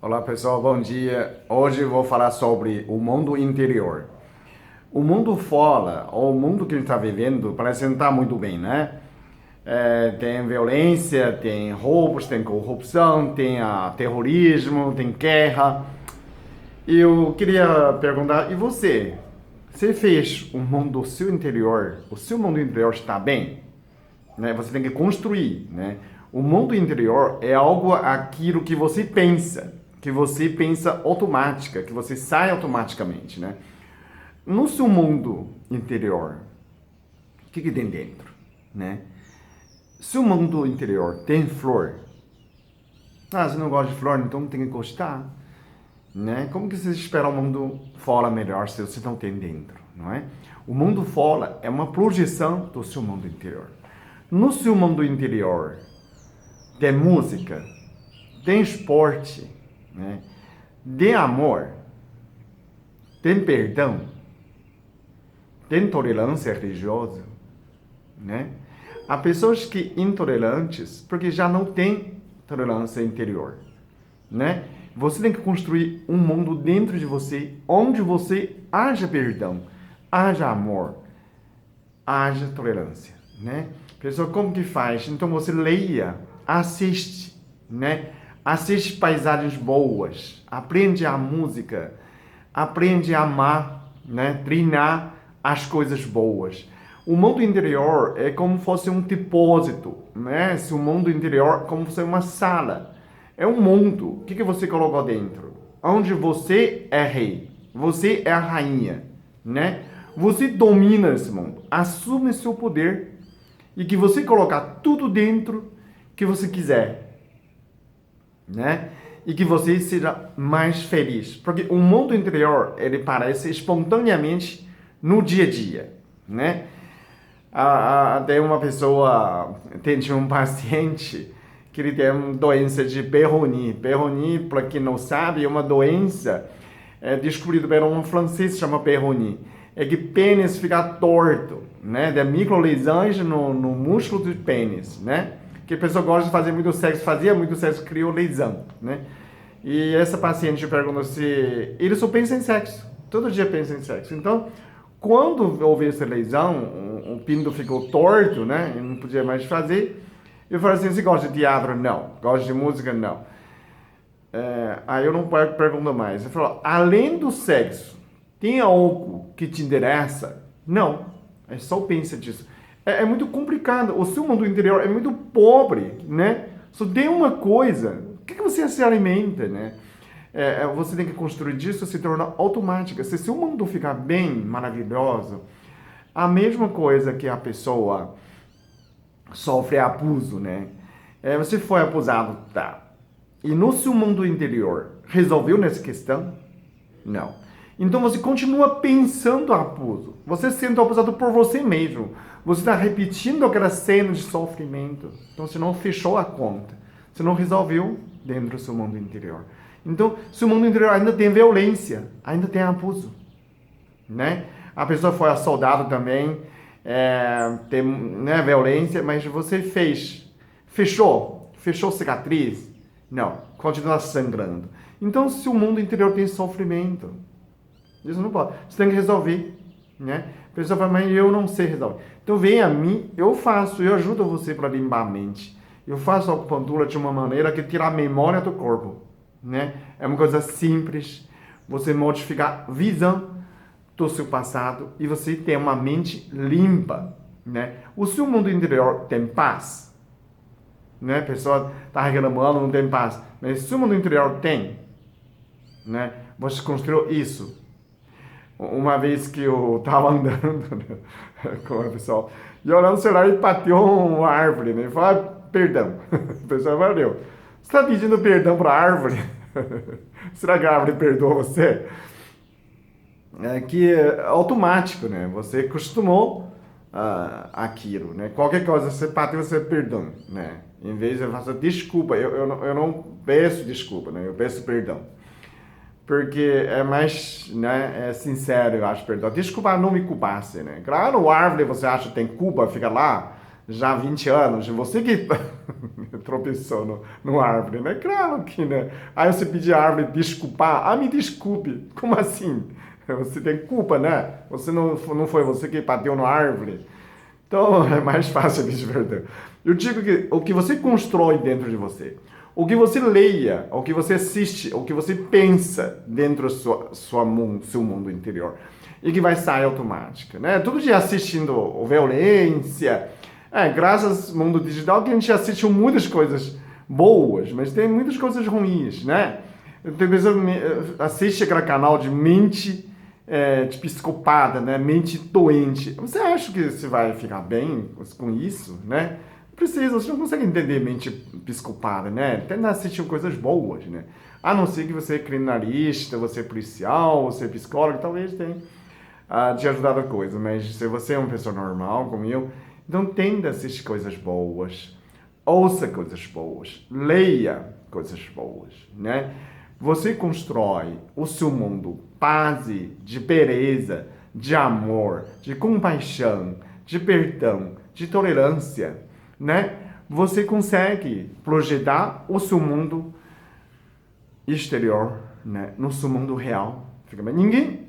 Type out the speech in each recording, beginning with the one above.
Olá pessoal, bom dia. Hoje eu vou falar sobre o mundo interior. O mundo fora, ou o mundo que a gente está vivendo, parece que não está muito bem, né? Tem violência, tem roubos, tem corrupção, tem terrorismo, tem guerra. E eu queria perguntar, e você? Você fez o mundo do seu interior, o seu mundo interior está bem? Né? Você tem que construir, né? O mundo interior é algo aquilo que você pensa automática, que você sai automaticamente, né? No seu mundo interior, o que tem dentro, né? Se o mundo interior tem flor, você não gosta de flor, então tem que gostar, né? Como que você espera um mundo fora melhor se você não tem dentro, não é? O mundo fora é uma projeção do seu mundo interior. No seu mundo interior, tem música, tem esporte, né? Tem amor, tem perdão, tem tolerância religiosa, né? Há pessoas que intolerantes porque já não têm tolerância interior, né? Você tem que construir um mundo dentro de você onde você haja perdão, haja amor, haja tolerância, né? Pessoal, como que faz? Então você leia, assiste, né? Assiste paisagens boas, aprende a música, aprende a amar, né? Treinar as coisas boas. O mundo interior é como se fosse um depósito, né? Se o mundo interior é como se fosse uma sala. É um mundo. O que você colocou dentro? Onde você é rei, você é a rainha, né? Você domina esse mundo, assume seu poder e que você colocar tudo dentro que você quiser, né? E que você seja mais feliz, porque o mundo interior ele parece espontaneamente no dia a dia, né? Tem uma pessoa, tinha um paciente que ele tem uma doença de Peyronie. Peyronie, para quem não sabe, é uma doença descobrida por um francês que chama Peyronie. É que o pênis fica torto, né? Tem microlesões no músculo do pênis, né? Que a pessoa gosta de fazer muito sexo, fazia muito sexo, criou lesão, né? E essa paciente perguntou se ele só pensa em sexo, todo dia pensa em sexo. Então, quando houve essa lesão, o pinto ficou torto, né? E não podia mais fazer. Eu falei assim, você gosta de teatro? Não. Gosta de música? Não. Aí eu não pergunto mais. Ele falou, além do sexo, tem algo que te interessa? Não. É só pensa disso. É muito complicado. O seu mundo interior é muito pobre, né? Só tem uma coisa. O que você se alimenta, né? Você tem que construir disso se tornar automática. Se seu mundo ficar bem, maravilhoso, a mesma coisa que a pessoa sofre abuso, né? Você foi abusado, tá? E no seu mundo interior, resolveu nessa questão? Não. Então você continua pensando abuso. Você sendo abusado por você mesmo. Você está repetindo aquela cena de sofrimento. Então você não fechou a conta. Você não resolveu dentro do seu mundo interior. Então, seu mundo interior ainda tem violência, ainda tem abuso, né? A pessoa foi assaltada também, tem, né, violência, mas você fechou cicatriz? Não, continua sangrando. Então, se o mundo interior tem sofrimento, isso não pode. Você tem que resolver, né? A pessoa fala, mas eu não sei resolver. Então, vem a mim, eu ajudo você para limpar a mente. Eu faço a acupuntura de uma maneira que tira a memória do corpo, né? É uma coisa simples. Você modificar a visão do seu passado e você tem uma mente limpa, né? O seu mundo interior tem paz, né? A pessoa está reclamando, não tem paz, mas o seu mundo interior tem, né? Você construiu isso. Uma vez que eu estava andando, né, com a pessoa, e olhando o celular e bateu uma árvore, né? Falei, perdão. A pessoa valeu. Você está pedindo perdão para a árvore? Será que a árvore perdoa você? Que é automático, né? Você acostumou aquilo, né? Qualquer coisa você bateu, você perdão, né? Em vez de fazer desculpa, eu não peço desculpa, né? Eu peço perdão. Porque é mais, né, sincero, eu acho, perdão. Desculpa, não me culpasse, né? Claro, a árvore você acha que tem culpa, fica lá já há 20 anos, você que Tropeçou no árvore, né? Claro que, né? Aí você pedir à árvore desculpar. Ah, me desculpe. Como assim? Você tem culpa, né? Não foi você que bateu na árvore. Então, é mais fácil de verdade. Eu digo que o que você constrói dentro de você, o que você leia, o que você assiste, o que você pensa dentro do seu mundo interior, e que vai sair automático, né? Todo dia assistindo violência, graças ao mundo digital que a gente assiste muitas coisas boas, mas tem muitas coisas ruins, né? Tem pessoa que assiste aquele canal de mente de psicopata, né? Mente doente. Você acha que você vai ficar bem com isso, né? Precisa, você não consegue entender mente psicopata, né? Tenta assistir coisas boas, né? A não ser que você é criminalista, você é policial, você é psicólogo, talvez tenha te ajudado a coisa. Mas se você é uma pessoa normal, como eu, então tenta assistir coisas boas, ouça coisas boas, leia coisas boas, né? Você constrói o seu mundo base de beleza, de amor, de compaixão, de perdão, de tolerância, né? Você consegue projetar o seu mundo exterior, né? No seu mundo real.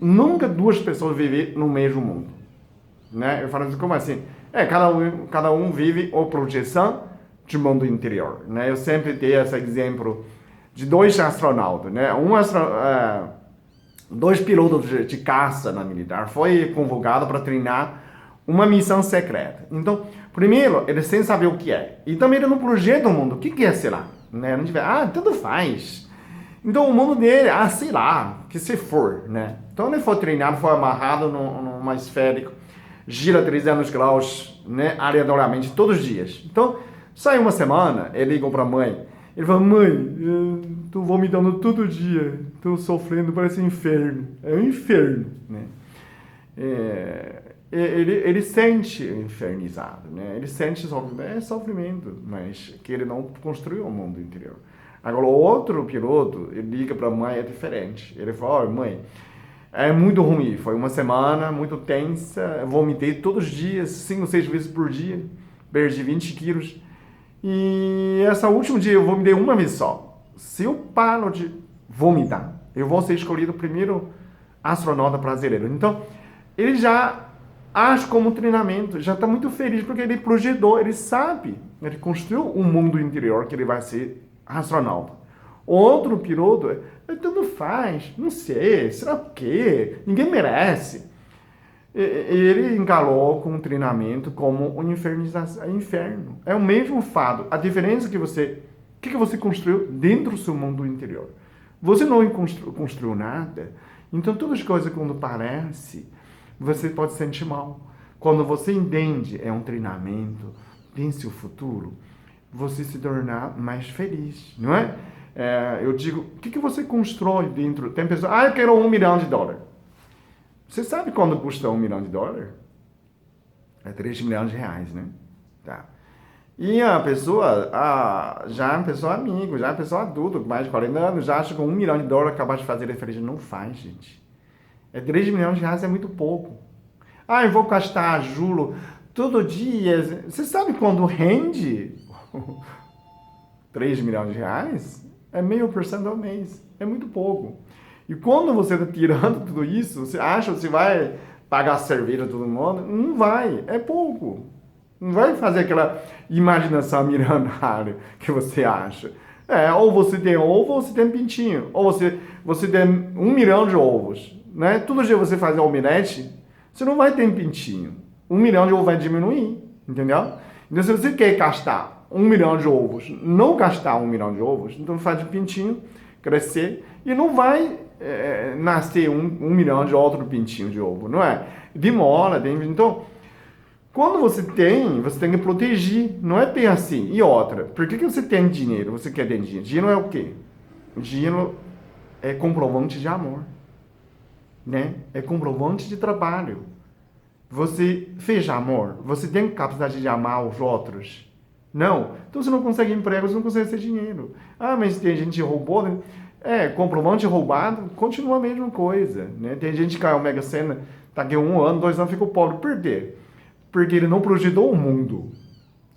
Nunca duas pessoas vivem no mesmo mundo, né? Eu falo assim, como assim? Cada um vive a projeção de mundo interior, né? Eu sempre dei esse exemplo de dois astronautas, né? Dois pilotos de caça na militar foi convocado para treinar uma missão secreta. Então, primeiro, ele sem saber o que é. E também ele não projeta o mundo. O que é, sei lá? Né? Não tiver, tanto faz. Então, o mundo dele, sei lá, que se for, né? Então, ele foi treinado, foi amarrado numa esférica, gira 300 graus, né? Aleatoriamente, todos os dias. Então, sai uma semana, ele ligou para a mãe. Ele falou, mãe, eu tô vomitando todo dia, tô sofrendo, parece um inferno. É um inferno, né? Ele sente infernizado, né? Ele sente sofrimento, mas que ele não construiu o mundo interior. Agora, o outro piloto, ele liga para a mãe, é diferente. Ele fala, mãe, é muito ruim, foi uma semana muito tensa, vomitei todos os dias, 5 ou 6 vezes por dia, perdi 20 quilos. E esse último dia eu vomitei uma vez só. Se eu paro de vomitar, eu vou ser escolhido o primeiro astronauta brasileiro. Então, ele já age como treinamento, já está muito feliz porque ele projetou, ele sabe, ele construiu um mundo interior que ele vai ser astronauta. Outro piloto, tanto faz, não sei, será o quê? Ninguém merece. Ele encarou com o treinamento como um inferno. É o mesmo fato. A diferença é que o que você construiu dentro do seu mundo interior. Você não construiu nada. Então, todas as coisas, quando parece, você pode sentir mal. Quando você entende, é um treinamento, pense o futuro, você se tornar mais feliz, não é? Eu digo, o que você constrói dentro? Tem pessoas, eu quero $1 milhão. Você sabe quando custa $1 milhão? É 3 milhões de reais, né? Tá. E a pessoa, já é uma pessoa amigo, já é uma pessoa adulta, com mais de 40 anos, já acha que $1 milhão capaz de fazer diferença. Não faz, gente. 3 milhões de reais é muito pouco. Eu vou gastar juro todo dia. Você sabe quando rende 3 milhões de reais? É 0,5% ao mês. É muito pouco. E quando você está tirando tudo isso, você acha que você vai pagar cerveja a todo mundo? Não vai, é pouco. Não vai fazer aquela imaginação milionária que você acha. Ou você tem ovo ou você tem pintinho. Ou você tem 1 milhão de ovos. Né? Todo dia você faz omelete, você não vai ter pintinho. 1 milhão de ovos vai diminuir, entendeu? Então, se você quer gastar 1 milhão de ovos, não gastar 1 milhão de ovos, então faz de pintinho crescer e não vai nascer 1 milhão de outro pintinho de ovo, não é? Demora, então, quando você tem que proteger, não é bem assim. E outra, por que você tem dinheiro? Você quer ter dinheiro? Dinheiro é o quê? O dinheiro é comprovante de amor, né? É comprovante de trabalho. Você fez amor? Você tem capacidade de amar os outros? Não. Então você não consegue emprego, você não consegue ter dinheiro. Mas tem gente que roubou, né? Comprovante roubado, continua a mesma coisa, né? Tem gente que caiu Mega Sena, daqui 1 ano, 2 anos, ficou pobre. Por quê? Porque ele não projetou o mundo.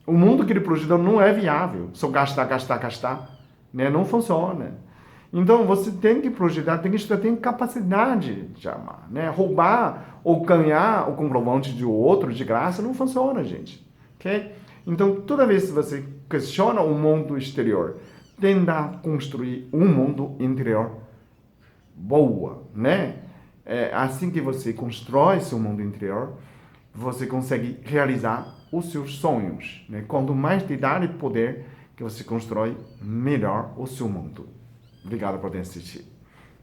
O mundo que ele projetou não é viável. Só gastar, gastar, gastar. Né? Não funciona. Então, você tem que projetar, tem que ter capacidade de amar. Né? Roubar ou ganhar o comprovante de outro de graça não funciona, gente. Okay? Então, toda vez que você questiona o mundo exterior, tenta construir um mundo interior boa, né? É assim que você constrói seu mundo interior, você consegue realizar os seus sonhos, né? Quanto mais te dá poder que você constrói, melhor o seu mundo. Obrigado por ter assistido.